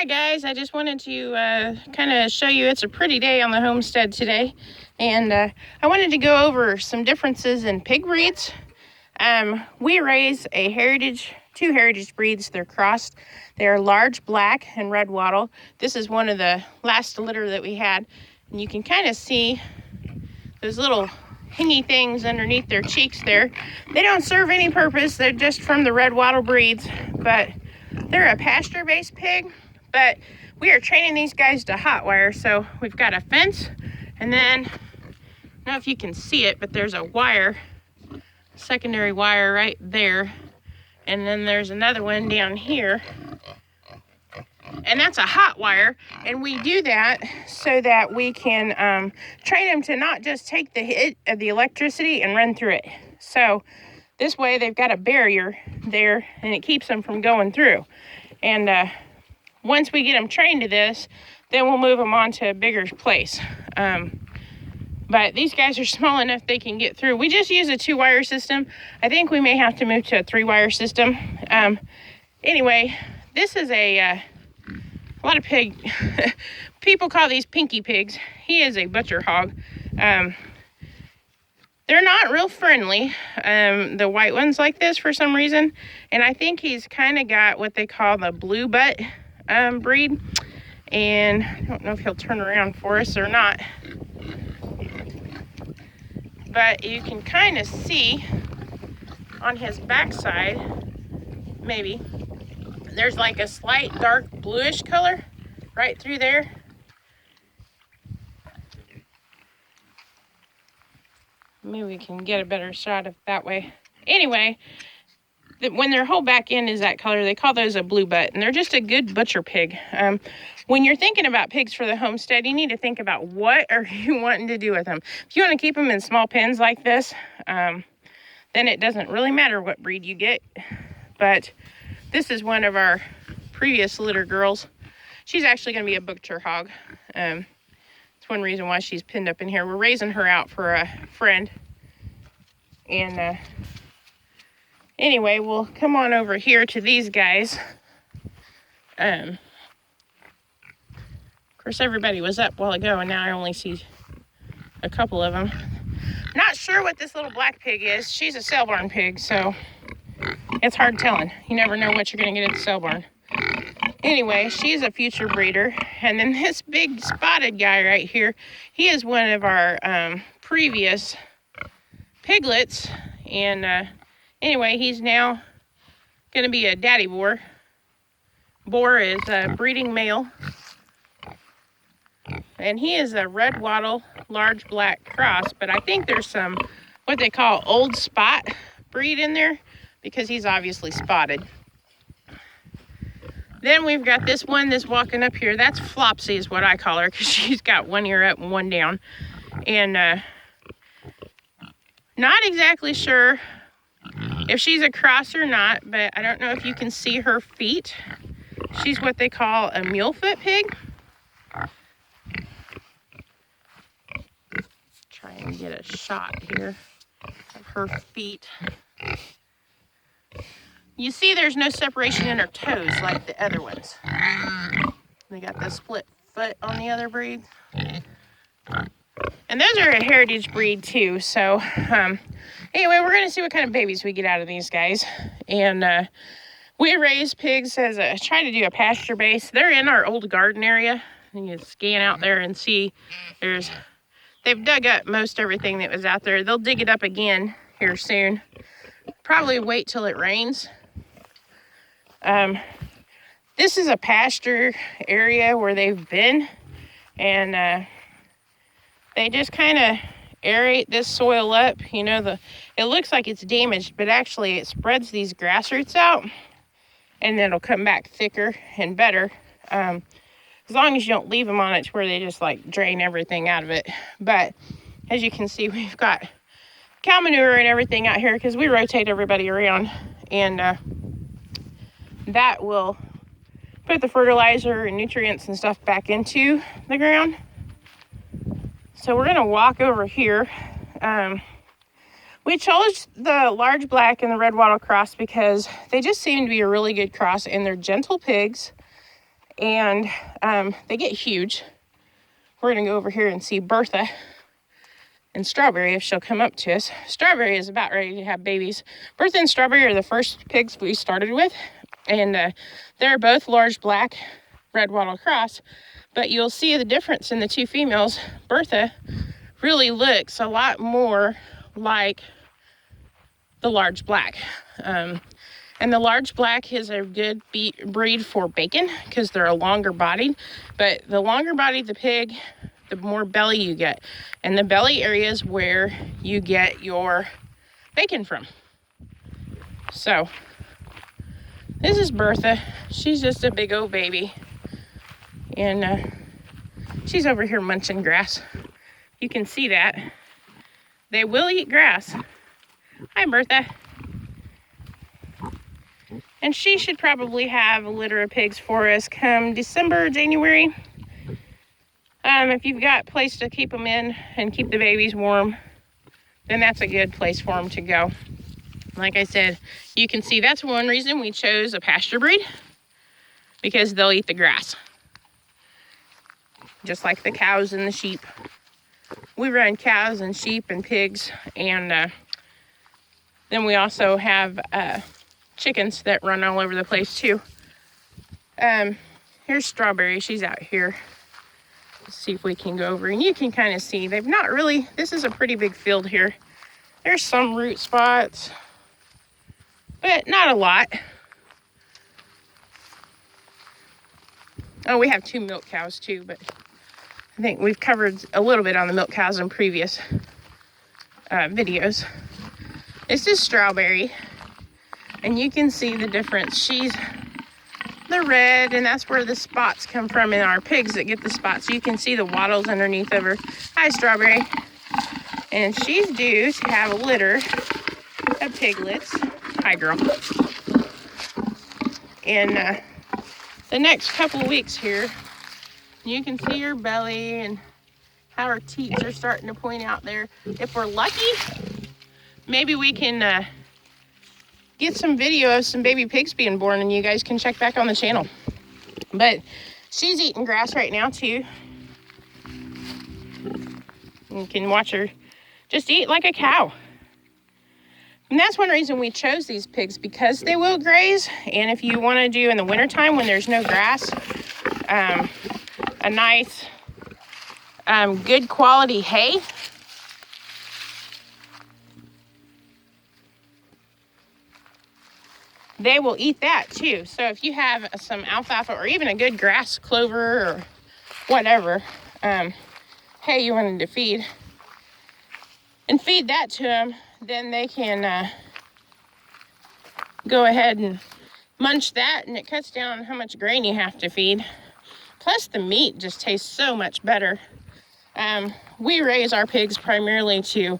Hi guys, I just wanted to kind of show you it's a pretty day on the homestead today, and I wanted to go over some differences in pig breeds. We raise two heritage breeds. They're crossed. They are large black and red wattle. This is one of the last litter that we had, and you can kind of see those little hingy things underneath their cheeks there. They don't serve any purpose. They're just from the red wattle breeds, but they're a pasture-based pig. But we are training these guys to hot wire, so we've got a fence, and then, I don't know if you can see it, but there's a wire, secondary wire right there, and then there's another one down here, and that's a hot wire, and we do that so that we can train them to not just take the hit of the electricity and run through it. So this way they've got a barrier there, and it keeps them from going through. And once we get them trained to this, then we'll move them on to a bigger place. But these guys are small enough they can get through. We just use a 2-wire system. I think we may have to move to a 3-wire system. Anyway, this is a lot of pig. People call these pinky pigs. He is a butcher hog. They're not real friendly, the white ones like this for some reason. And I think he's kind of got what they call the blue butt breed, and I don't know if he'll turn around for us or not, but you can kind of see on his backside, maybe, there's like a slight dark bluish color right through there. Maybe we can get a better shot of that way. Anyway, when their whole back end is that color, they call those a blue butt, and they're just a good butcher pig. When you're thinking about pigs for the homestead, you need to think about what are you wanting to do with them. If you want to keep them in small pens like this, then it doesn't really matter what breed you get. But this is one of our previous litter girls. She's actually going to be a butcher hog. It's one reason why she's pinned up in here. We're raising her out for a friend. And anyway, we'll come on over here to these guys. Of course, everybody was up a while ago, and now I only see a couple of them. Not sure what this little black pig is. She's a sale barn pig, so it's hard telling. You never know what you're going to get at the sale barn. Anyway, she's a future breeder. And then this big spotted guy right here, he is one of our previous piglets. And anyway, he's now going to be a daddy boar. Boar is a breeding male. And he is a red wattle, large black cross. But I think there's some, what they call old spot breed in there, because he's obviously spotted. Then we've got this one that's walking up here. That's Flopsy is what I call her, because she's got one ear up and one down. And not exactly sure if she's a cross or not, but I don't know if you can see her feet. She's what they call a mulefoot pig. Try and get a shot here of her feet. You see there's no separation in her toes like the other ones. They got the split foot on the other breed. And those are a heritage breed too. So anyway, we're going to see what kind of babies we get out of these guys. And we raise pigs as try to do a pasture base. They're in our old garden area. You can scan out there and see they've dug up most everything that was out there. They'll dig it up again here soon. Probably wait till it rains. This is a pasture area where they've been, and they just kind of aerate this soil up. You know, it looks like it's damaged, but actually it spreads these grass roots out, and then it'll come back thicker and better. As long as you don't leave them on it to where they just like drain everything out of it. But as you can see, we've got cow manure and everything out here because we rotate everybody around, and that will put the fertilizer and nutrients and stuff back into the ground. So we're going to walk over here. We chose the large black and the red wattle cross because they just seem to be a really good cross, and they're gentle pigs. and they get huge. We're going to go over here and see Bertha and Strawberry if she'll come up to us. Strawberry is about ready to have babies. Bertha and Strawberry are the first pigs we started with, and they're both large black red wattle cross, but you'll see the difference in the two females. Bertha really looks a lot more like the large black. And the large black is a good breed for bacon because they're a longer bodied. But the longer bodied the pig, the more belly you get. And the belly area is where you get your bacon from. So, this is Bertha. She's just a big old baby. And she's over here munching grass. You can see that. They will eat grass. Hi, Bertha. And she should probably have a litter of pigs for us come December, January. If you've got a place to keep them in and keep the babies warm, then that's a good place for them to go. Like I said, you can see that's one reason we chose a pasture breed, because they'll eat the grass. Just like the cows and the sheep. We run cows and sheep and pigs, and then we also have chickens that run all over the place too. Here's Strawberry. She's out here. Let's see if we can go over, and you can kind of see they've not really, this is a pretty big field here. There's some root spots, but not a lot. Oh, we have 2 milk cows too, but I think we've covered a little bit on the milk cows in previous videos. This is Strawberry. And you can see the difference. She's the red, and that's where the spots come from in our pigs that get the spots. You can see the wattles underneath of her. Hi, Strawberry. And she's due to have a litter of piglets. Hi, girl. And the next couple of weeks here, you can see her belly and how her teats are starting to point out there. If we're lucky, maybe we can get some video of some baby pigs being born, and you guys can check back on the channel. But she's eating grass right now too. You can watch her just eat like a cow. And that's one reason we chose these pigs, because they will graze. And if you want to do in the wintertime when there's no grass, a nice good quality hay, they will eat that too. So if you have some alfalfa or even a good grass clover or whatever hay you wanted to feed, and feed that to them, then they can go ahead and munch that, and it cuts down how much grain you have to feed. Plus the meat just tastes so much better. We raise our pigs primarily to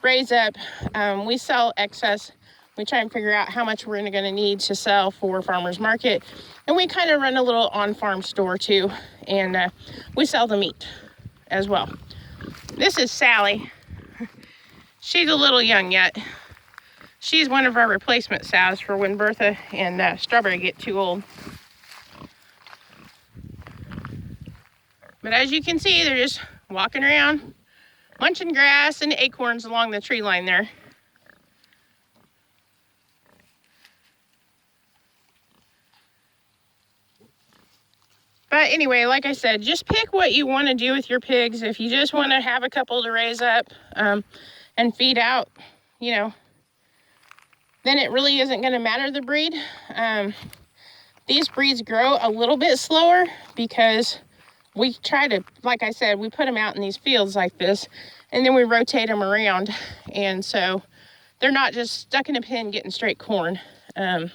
raise up. We sell excess. We try and figure out how much we're going to need to sell for farmers market. And we kind of run a little on-farm store too. And we sell the meat as well. This is Sally. She's a little young yet. She's one of our replacement sows for when Bertha and Strawberry get too old. But as you can see, they're just walking around, munching grass and acorns along the tree line there. But anyway, like I said, just pick what you want to do with your pigs. If you just want to have a couple to raise up and feed out, you know, then it really isn't going to matter the breed. These breeds grow a little bit slower because we try to, like I said, we put them out in these fields like this, and then we rotate them around. And so they're not just stuck in a pen getting straight corn. And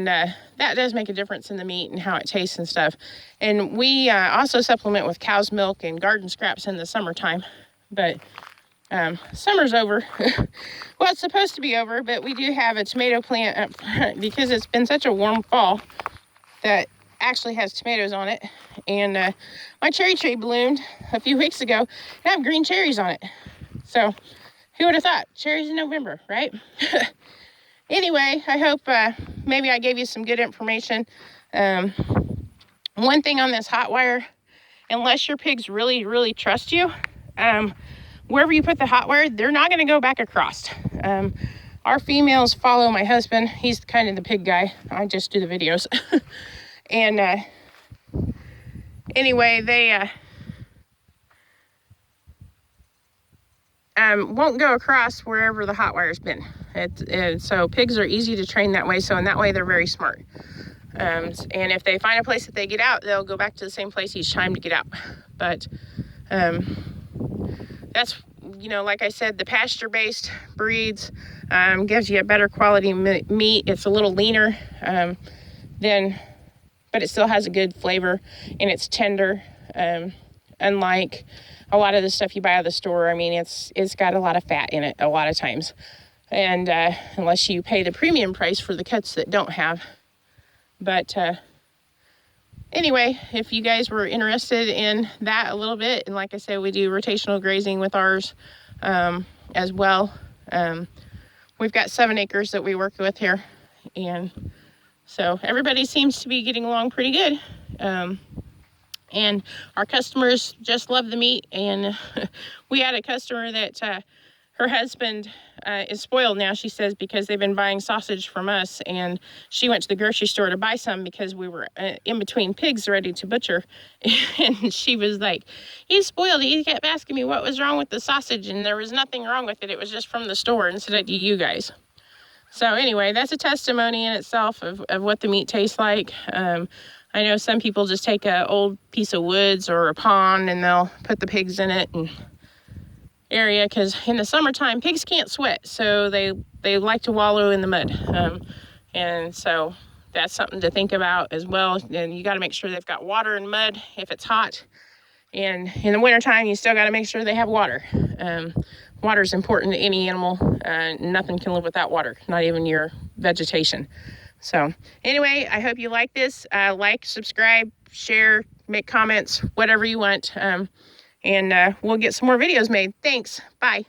that does make a difference in the meat and how it tastes and stuff. And we also supplement with cow's milk and garden scraps in the summertime. But summer's over. Well, it's supposed to be over, but we do have a tomato plant up front because it's been such a warm fall that actually has tomatoes on it. And my cherry tree bloomed a few weeks ago and I have green cherries on it. So who would have thought? Cherries in November, right? Anyway, I hope maybe I gave you some good information. One thing on this hot wire, unless your pigs really, really trust you, wherever you put the hot wire, they're not going to go back across. Our females follow my husband. He's kind of the pig guy. I just do the videos. And anyway, they won't go across wherever the hot wire's been. So pigs are easy to train that way. So in that way, they're very smart. And if they find a place that they get out, they'll go back to the same place each time to get out. But that's, you know, like I said, the pasture-based breeds gives you a better quality meat. It's a little leaner but it still has a good flavor, and it's tender. Unlike a lot of the stuff you buy at the store, I mean, it's got a lot of fat in it a lot of times. And unless you pay the premium price for the cuts that don't have. But anyway, if you guys were interested in that a little bit, and like I said, we do rotational grazing with ours as well. We've got 7 acres that we work with here, and so everybody seems to be getting along pretty good. And our customers just love the meat. And we had a customer that her husband is spoiled now, she says, because they've been buying sausage from us. And she went to the grocery store to buy some because we were in between pigs ready to butcher. And she was like, he's spoiled. He kept asking me what was wrong with the sausage. And there was nothing wrong with it. It was just from the store instead of you guys. So anyway, that's a testimony in itself of what the meat tastes like. I know some people just take an old piece of woods or a pond and they'll put the pigs in it and area, because in the summertime pigs can't sweat, so they like to wallow in the mud. And so that's something to think about as well. And you got to make sure they've got water and mud if it's hot. And in the wintertime, you still got to make sure they have water. Water is important to any animal. Nothing can live without water, not even your vegetation. So anyway, I hope you like this. Like, subscribe, share, make comments, whatever you want. And we'll get some more videos made. Thanks. Bye.